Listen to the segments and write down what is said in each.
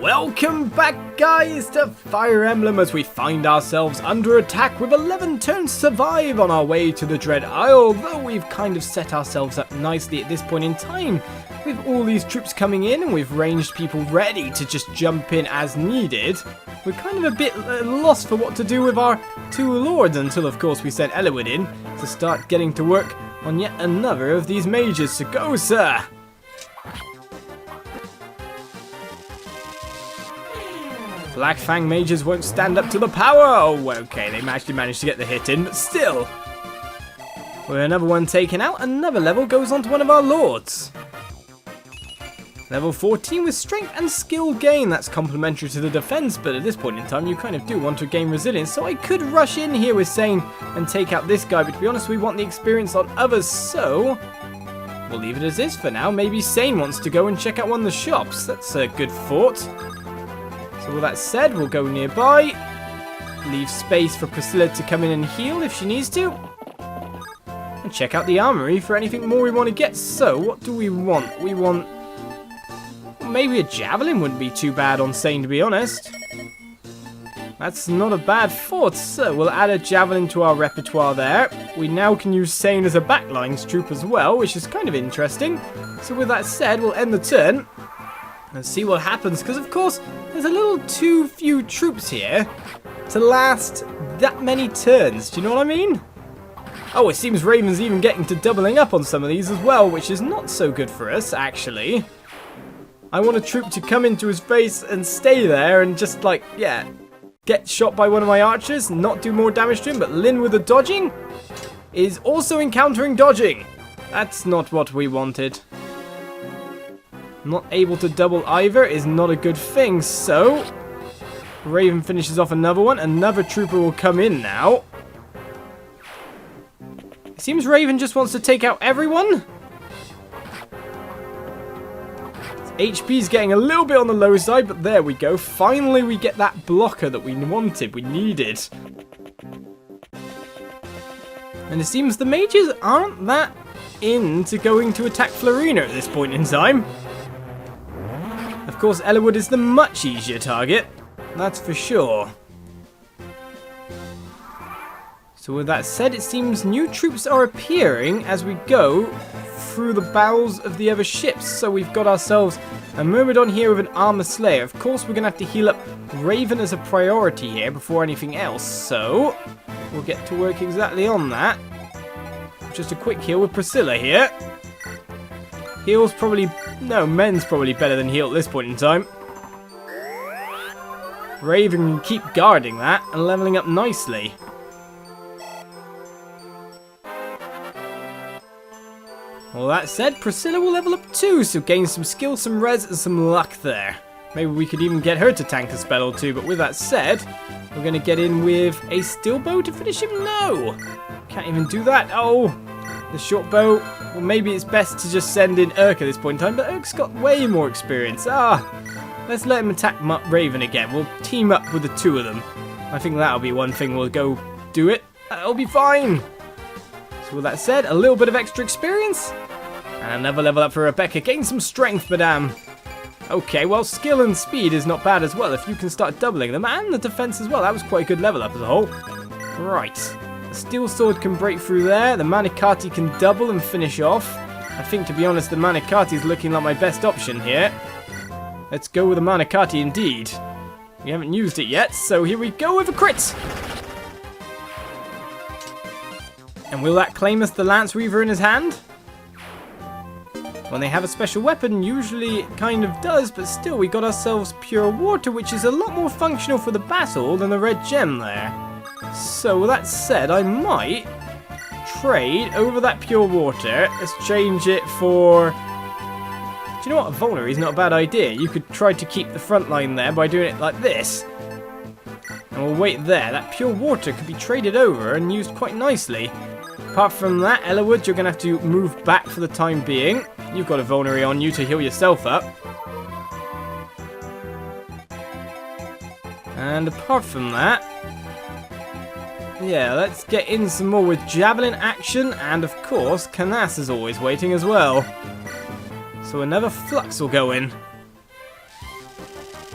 Welcome back, guys, to Fire Emblem as we find ourselves under attack with 11 turns to survive on our way to the Dread Isle, though we've kind of set ourselves up nicely at this point in time with all these troops coming in and we've ranged people ready to just jump in as needed. We're kind of a bit lost for what to do with our two lords until, of course, we sent Eliwood in to start getting to work on yet another of these mages. So go, sir! Black Fang mages won't stand up to the power. Oh, okay, they actually managed to get the hit in, but still. With another one taken out, another level goes on to one of our lords. Level 14 with strength and skill gain. That's complementary to the defense, but at this point in time, you kind of do want to gain resilience. So I could rush in here with Sane and take out this guy, but to be honest, we want the experience on others, so we'll leave it as is for now. Maybe Sane wants to go and check out one of the shops. That's a good thought. So with that said, we'll go nearby, leave space for Priscilla to come in and heal if she needs to, and check out the armory for anything more we want to get. So what do we want? We want, maybe a javelin wouldn't be too bad on Sane, to be honest. That's not a bad thought. So we'll add a javelin to our repertoire there. We now can use Sane as a backlines troop as well, which is kind of interesting. So with that said, we'll end the turn and see what happens, because of course there's a little too few troops here to last that many turns. Do you know what I mean? Oh, it seems Raven's even getting to doubling up on some of these as well, which is not so good for us, actually. I want a troop to come into his face and stay there and just, like, yeah, get shot by one of my archers, not do more damage to him, but Lyn with the dodging is also encountering dodging. That's not what we wanted. Not able to double either is not a good thing, so Raven finishes off another one. Another trooper will come in now. It seems Raven just wants to take out everyone. HP's getting a little bit on the low side, but there we go. Finally, we get that blocker that we wanted, we needed. And it seems the mages aren't that into going to attack Florina at this point in time. Of course, Eliwood is the much easier target, that's for sure. So with that said, it seems new troops are appearing as we go through the bowels of the other ships. So we've got ourselves a Myrmidon here with an Armor Slayer. Of course, we're going to have to heal up Raven as a priority here before anything else. So we'll get to work exactly on that. Just a quick heal with Priscilla here. Heal's probably... no, men's probably better than heal at this point in time. Raven can keep guarding that and leveling up nicely. Well, that said, Priscilla will level up too, so gain some skill, some res, and some luck there. Maybe we could even get her to tank a spell or two, but with that said, we're going to get in with a steel bow to finish him. No! Can't even do that. Oh, the short bow. Well, maybe it's best to just send in Urk at this point in time, but Urk's got way more experience. Let's let him attack Raven again. We'll team up with the two of them. I think that'll be one thing. We'll go do it. That'll be fine. So with that said, a little bit of extra experience. And another level up for Rebecca. Gain some strength, madame. Okay, well, skill and speed is not bad as well if you can start doubling them. And the defense as well. That was quite a good level up as a whole. Right. The steel sword can break through there. The Manikati can double and finish off. I think, to be honest, the Manikati is looking like my best option here. Let's go with the Manikati indeed. We haven't used it yet, so here we go with a crit. And will that claim us the Lance Weaver in his hand? When they have a special weapon, usually it kind of does, but still we got ourselves pure water, which is a lot more functional for the battle than the red gem there. So with that said, I might trade over that pure water. Let's change it for... do you know what? A Vulnerary is not a bad idea. You could try to keep the front line there by doing it like this. And we'll wait there. That pure water could be traded over and used quite nicely. Apart from that, Eliwood, you're going to have to move back for the time being. You've got a Vulnerary on you to heal yourself up. And apart from that, yeah, let's get in some more with Javelin action, and of course, Canas is always waiting as well. So another Flux will go in.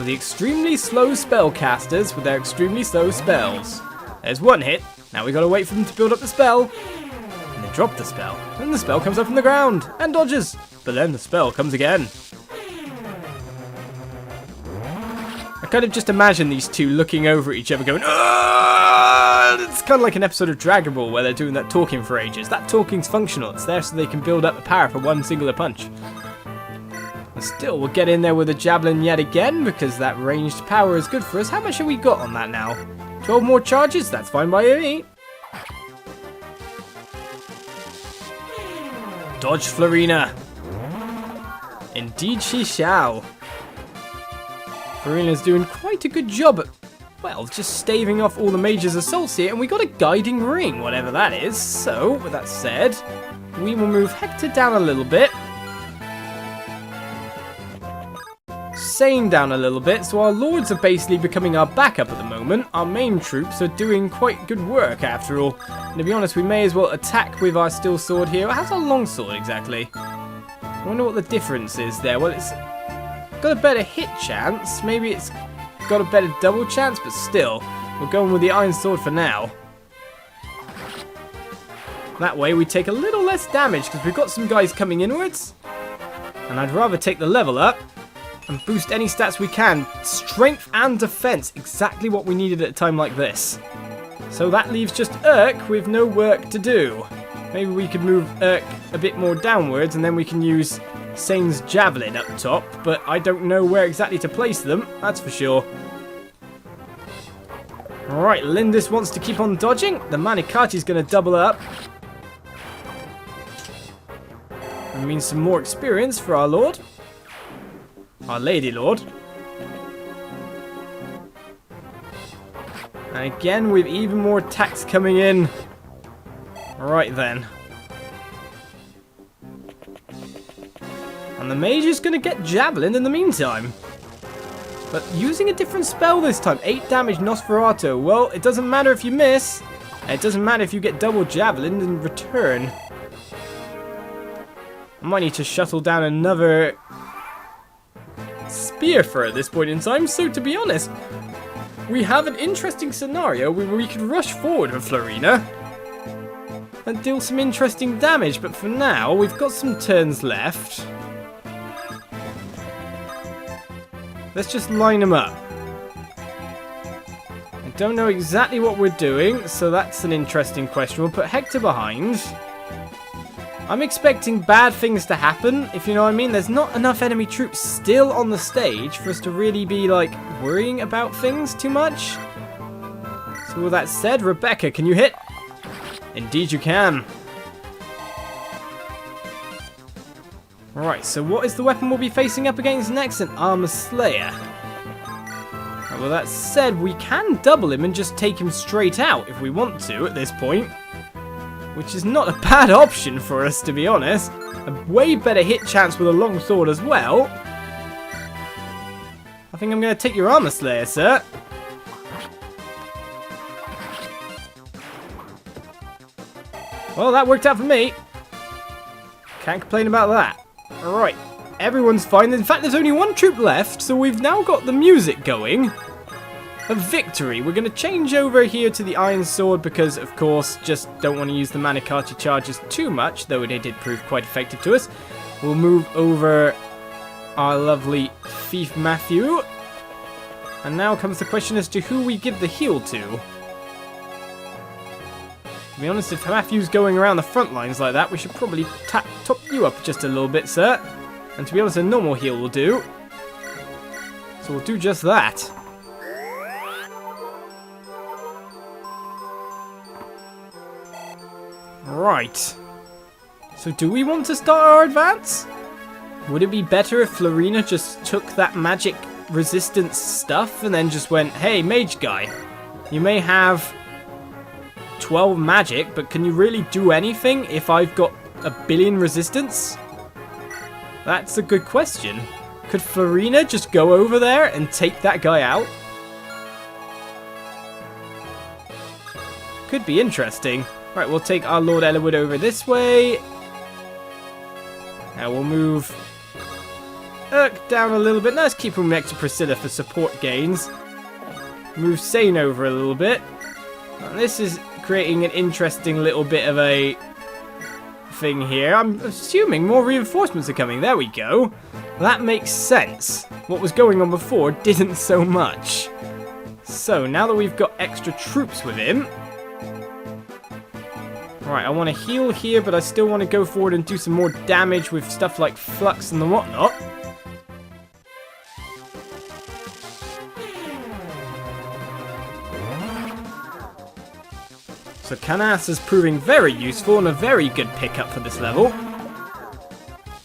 the extremely slow spellcasters with their extremely slow spells. There's one hit. Now we gotta wait for them to build up the spell. And they drop the spell. Then the spell comes up from the ground and dodges. But then the spell comes again. I kind of just imagine these two looking over at each other going, "Ugh!" It's kind of like an episode of Dragon Ball where they're doing that talking for ages. That talking's functional. It's there so they can build up the power for one singular punch. And still, we'll get in there with a javelin yet again because that ranged power is good for us. How much have we got on that now? 12 more charges? That's fine by me. Dodge Florina. Indeed she shall. Florina's doing quite a good job at, well, just staving off all the mage's assaults here, and we got a guiding ring, whatever that is. So, with that said, we will move Hector down a little bit. Sane down a little bit, so our lords are basically becoming our backup at the moment. Our main troops are doing quite good work after all. And to be honest, we may as well attack with our steel sword here. How's our long sword exactly? I wonder what the difference is there. Well, it's got a better hit chance. Maybe it's got a better double chance, but still, we're going with the iron sword for now. That way we take a little less damage because we've got some guys coming inwards. And I'd rather take the level up and boost any stats we can. Strength and defense, exactly what we needed at a time like this. So that leaves just Urk with no work to do. Maybe we could move Urk a bit more downwards and then we can use Sane's javelin up top, but I don't know where exactly to place them, that's for sure. Alright, Lindis wants to keep on dodging. The Manikati's going to double up. That means some more experience for our lord. Our Lady Lord. And again, with even more attacks coming in. Right then. And the mage is going to get javelin in the meantime. But using a different spell this time. 8 damage Nosferatu. Well, it doesn't matter if you miss. And it doesn't matter if you get double javelin in return. I might need to shuttle down another spear for at this point in time. So to be honest, we have an interesting scenario where we could rush forward with Florina and deal some interesting damage. But for now, we've got some turns left. Let's just line them up. I don't know exactly what we're doing, so that's an interesting question. We'll put Hector behind. I'm expecting bad things to happen, if you know what I mean. There's not enough enemy troops still on the stage for us to really be, like, worrying about things too much. So with that said, Rebecca, can you hit? Indeed you can. Alright, so what is the weapon we'll be facing up against next? An Armor Slayer. Right, well, that said, we can double him and just take him straight out if we want to at this point. Which is not a bad option for us, to be honest. A way better hit chance with a long sword as well. I think I'm going to take your Armor Slayer, sir. Well, that worked out for me. Can't complain about that. Alright, everyone's fine. In fact, there's only one troop left, so we've now got the music going. A victory. We're going to change over here to the Iron Sword because, of course, just don't want to use the Manikati charges too much, though they did prove quite effective to us. We'll move over our lovely Thief Matthew. And now comes the question as to who we give the heal to. To be honest, if Matthew's going around the front lines like that, we should probably top you up just a little bit, sir. And to be honest, a normal heal will do. So we'll do just that. Right. So do we want to start our advance? Would it be better if Florina just took that magic resistance stuff and then just went, hey, mage guy, you may have 12 magic, but can you really do anything if I've got a billion resistance? That's a good question. Could Florina just go over there and take that guy out? Could be interesting. Right, we'll take our Lord Elwood over this way. Now we'll move Urk down a little bit. Let's keep him next to Priscilla for support gains. Move Sane over a little bit. And this is creating an interesting little bit of a thing here. I'm assuming more reinforcements are coming. There we go. That makes sense. What was going on before didn't so much. So, now that we've got extra troops with him... Right, I want to heal here, but I still want to go forward and do some more damage with stuff like Flux and the whatnot. So Canas is proving very useful and a very good pickup for this level.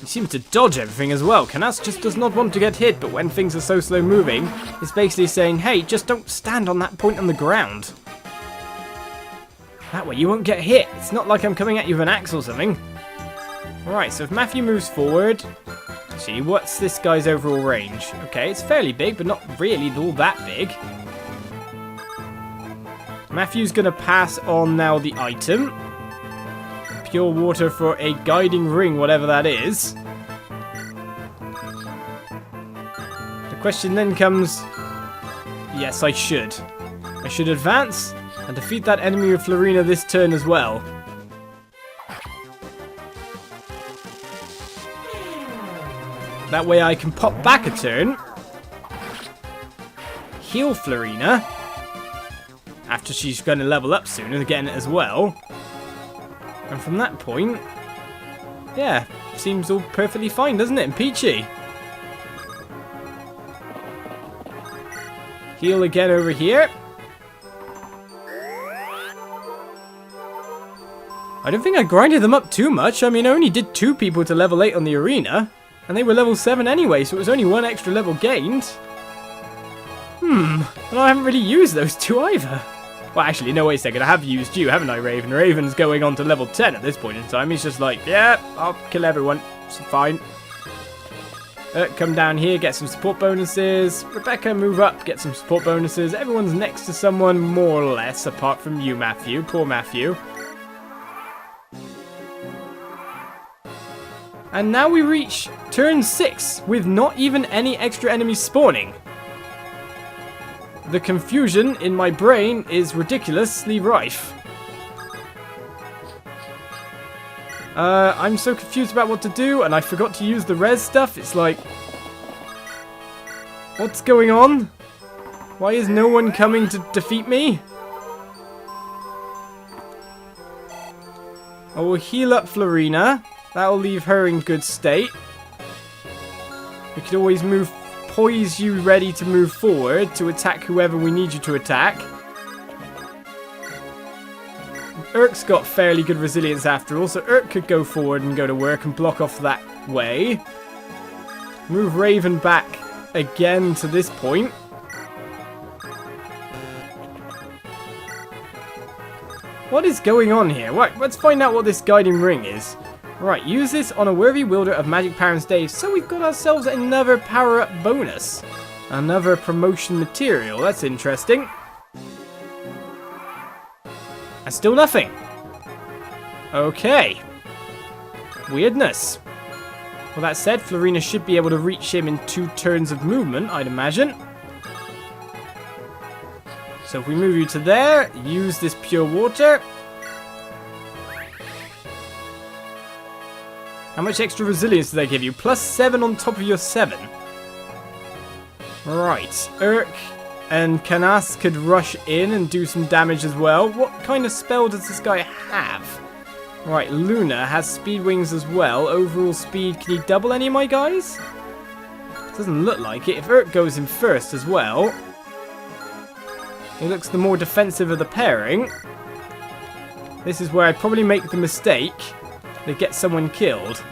He seems to dodge everything as well. Canas just does not want to get hit, but when things are so slow moving, it's basically saying, hey, just don't stand on that point on the ground. That way you won't get hit. It's not like I'm coming at you with an axe or something. Alright, so if Matthew moves forward... See, what's this guy's overall range? Okay, it's fairly big, but not really all that big. Matthew's going to pass on now the item. Pure water for a guiding ring, whatever that is. The question then comes... Yes, I should. I should advance and defeat that enemy with Florina this turn as well. That way I can pop back a turn. Heal Florina. After she's going to level up soon again as well. And from that point, yeah, seems all perfectly fine, doesn't it? And Peachy. Heal again over here. I don't think I grinded them up too much. I mean, I only did 2 people to level 8 on the arena. And they were level 7 anyway, so it was only 1 extra level gained. And I haven't really used those 2 either. Well, actually, no, wait a second. I have used you, haven't I, Raven? Raven's going on to level 10 at this point in time. He's just like, yeah, I'll kill everyone. It's fine. Come down here, get some support bonuses. Rebecca, move up, get some support bonuses. Everyone's next to someone, more or less, apart from you, Matthew. Poor Matthew. And now we reach turn 6 with not even any extra enemies spawning. The confusion in my brain is ridiculously rife. I'm so confused about what to do, and I forgot to use the res stuff. It's like... What's going on? Why is no one coming to defeat me? I will heal up Florina. That'll leave her in good state. We could always poise you ready to move forward to attack whoever we need you to attack. Urk's got fairly good resilience after all, so Urk could go forward and go to work and block off that way. Move Raven back again to this point. What is going on here? Right, let's find out what this guiding ring is. Right, use this on a worthy wielder of magic power and stave. So we've got ourselves another power-up bonus. Another promotion material. That's interesting. And still nothing. Okay. Weirdness. Well, that said, Florina should be able to reach him in 2 turns of movement, I'd imagine. So if we move you to there, use this pure water. How much extra resilience do they give you? +7 on top of your 7. Right. Urk and Canas could rush in and do some damage as well. What kind of spell does this guy have? Right, Luna has speed wings as well. Overall speed, can he double any of my guys? Doesn't look like it. If Urk goes in first as well, he looks the more defensive of the pairing. This is where I probably make the mistake. They get someone killed.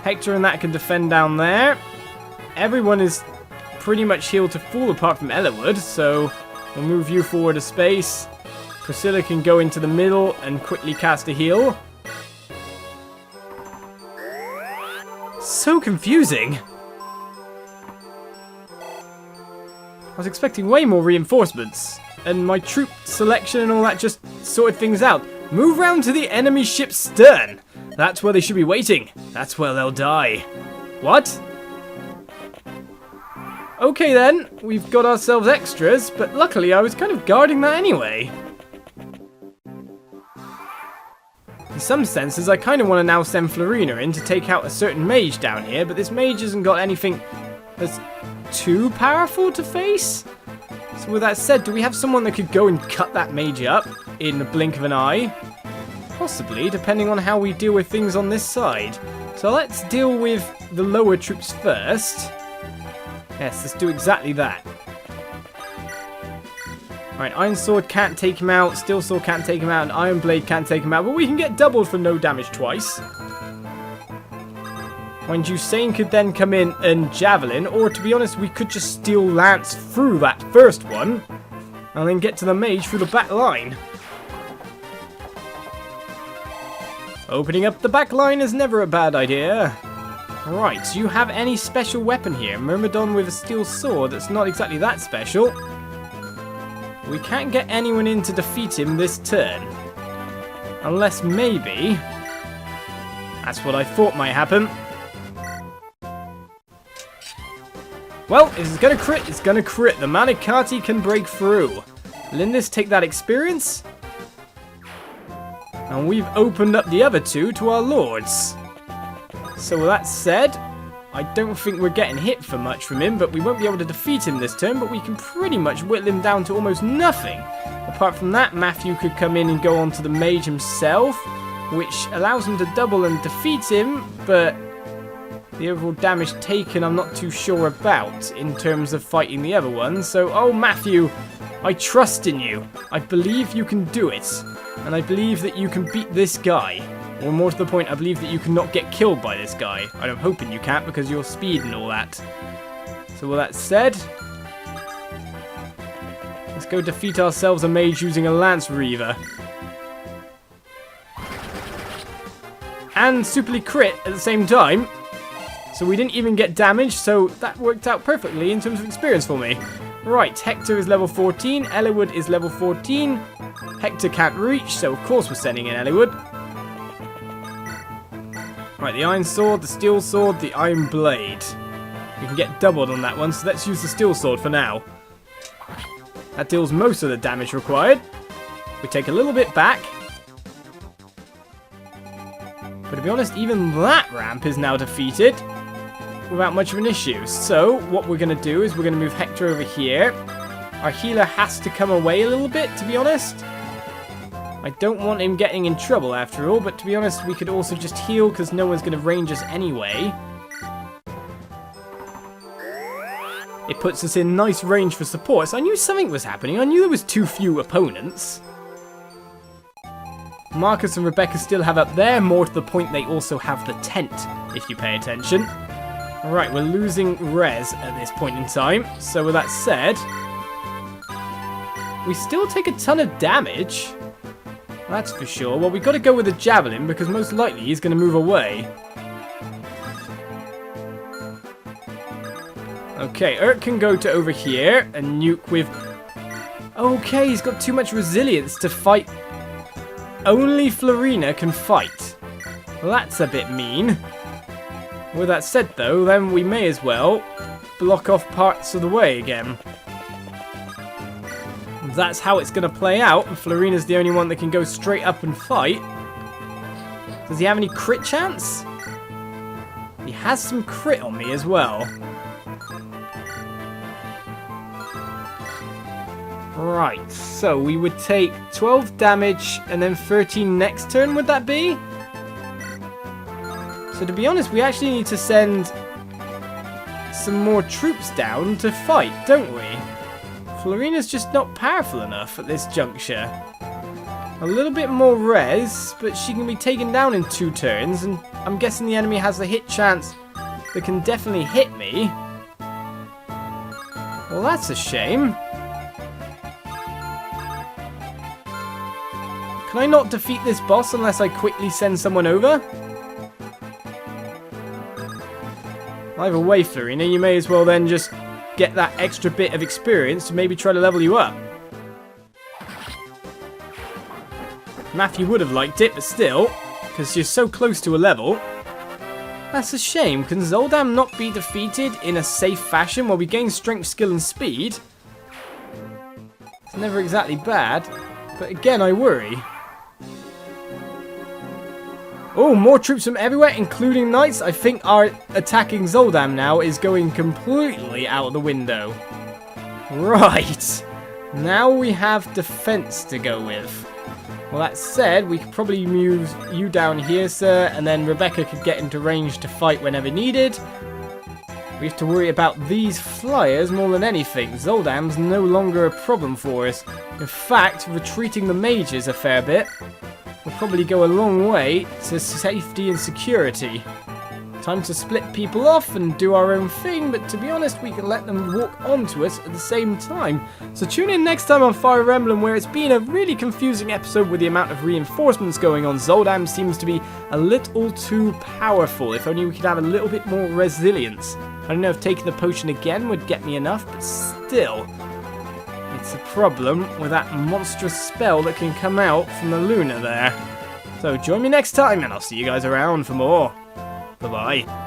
Hector and that can defend down there. Everyone is pretty much healed to full apart from Ellawood, so we'll move you forward a space. Priscilla can go into the middle and quickly cast a heal. So confusing. I was expecting way more reinforcements, and my troop selection and all that just sorted things out. Move round to the enemy ship's stern. That's where they should be waiting. That's where they'll die. What? Okay then, we've got ourselves extras, but luckily I was kind of guarding that anyway. In some senses, I kind of want to now send Florina in to take out a certain mage down here, but this mage hasn't got anything that's too powerful to face. So with that said, do we have someone that could go and cut that mage up in the blink of an eye? Possibly, depending on how we deal with things on this side. So let's deal with the lower troops first. Yes, let's do exactly that. Alright, Iron Sword can't take him out, Steel Sword can't take him out, and Iron Blade can't take him out, but we can get doubled for no damage twice. Mind you, Sane could then come in and Javelin, or to be honest, we could just Steel Lance through that first one, and then get to the mage through the back line. Opening up the back line is never a bad idea. Right, do you have any special weapon here? Myrmidon with a Steel Sword, that's not exactly that special. We can't get anyone in to defeat him this turn. Unless maybe... That's what I thought might happen. Well, if it's gonna crit, it's gonna crit. The Manikati can break through. Lindis, take that experience. And we've opened up the other two to our lords. So with that said, I don't think we're getting hit for much from him, but we won't be able to defeat him this turn, but we can pretty much whittle him down to almost nothing. Apart from that, Matthew could come in and go on to the mage himself, which allows him to double and defeat him, but the overall damage taken I'm not too sure about in terms of fighting the other ones. So, oh Matthew, I trust in you. I believe you can do it, and I believe that you can beat this guy. Or more to the point, I believe that you cannot get killed by this guy. I'm hoping you can't because of your speed and all that. So with that said, let's go defeat ourselves a mage using a Lance Reaver. And superly crit at the same time. So we didn't even get damaged, so that worked out perfectly in terms of experience for me. Right, Hector is level 14, Eliwood is level 14. Hector can't reach, so of course we're sending in Eliwood. Right, the Iron Sword, the Steel Sword, the Iron Blade. We can get doubled on that one, so let's use the Steel Sword for now. That deals most of the damage required. We take a little bit back. But to be honest, even that ramp is now defeated without much of an issue. So, what we're going to do is we're going to move Hector over here. Our healer has to come away a little bit, to be honest. I don't want him getting in trouble after all, but to be honest, we could also just heal because no one's going to range us anyway. It puts us in nice range for support, so I knew something was happening. I knew there was too few opponents. Marcus and Rebecca still have up there, more to the point they also have the tent, if you pay attention. Alright, we're losing res at this point in time, so with that said, we still take a ton of damage. That's for sure. Well, we've got to go with a Javelin, because most likely he's going to move away. Okay, Urk can go to over here and nuke with... Okay, he's got too much resilience to fight. Only Florina can fight. Well, that's a bit mean. With that said, though, then we may as well block off parts of the way again. That's how it's going to play out. Florina's the only one that can go straight up and fight. Does he have any crit chance? He has some crit on me as well. Right, so we would take 12 damage and then 13 next turn, would that be? So to be honest, we actually need to send some more troops down to fight, don't we? Florina's just not powerful enough at this juncture. A little bit more res, but she can be taken down in 2 turns, and I'm guessing the enemy has a hit chance that can definitely hit me. Well, that's a shame. Can I not defeat this boss unless I quickly send someone over? Either way, Florina, you may as well then just get that extra bit of experience to maybe try to level you up. Matthew would have liked it, but still, because you're so close to a level. That's a shame. Can Zoldam not be defeated in a safe fashion while we gain strength, skill, and speed? It's never exactly bad, but again, I worry. Oh, more troops from everywhere, including knights. I think our attacking Zoldam now is going completely out the window. Right. Now we have defense to go with. Well, that said, we could probably move you down here, sir, and then Rekka could get into range to fight whenever needed. We have to worry about these flyers more than anything. Zoldam's no longer a problem for us. In fact, retreating the mages a fair bit will probably go a long way to safety and security. Time to split people off and do our own thing, but to be honest, we can let them walk onto us at the same time. So tune in next time on Fire Emblem, where it's been a really confusing episode with the amount of reinforcements going on. Zoldam seems to be a little too powerful. If only we could have a little bit more resilience. I don't know if taking the potion again would get me enough, but still, it's a problem with that monstrous spell that can come out from the Luna there. So join me next time, and I'll see you guys around for more. Bye-bye.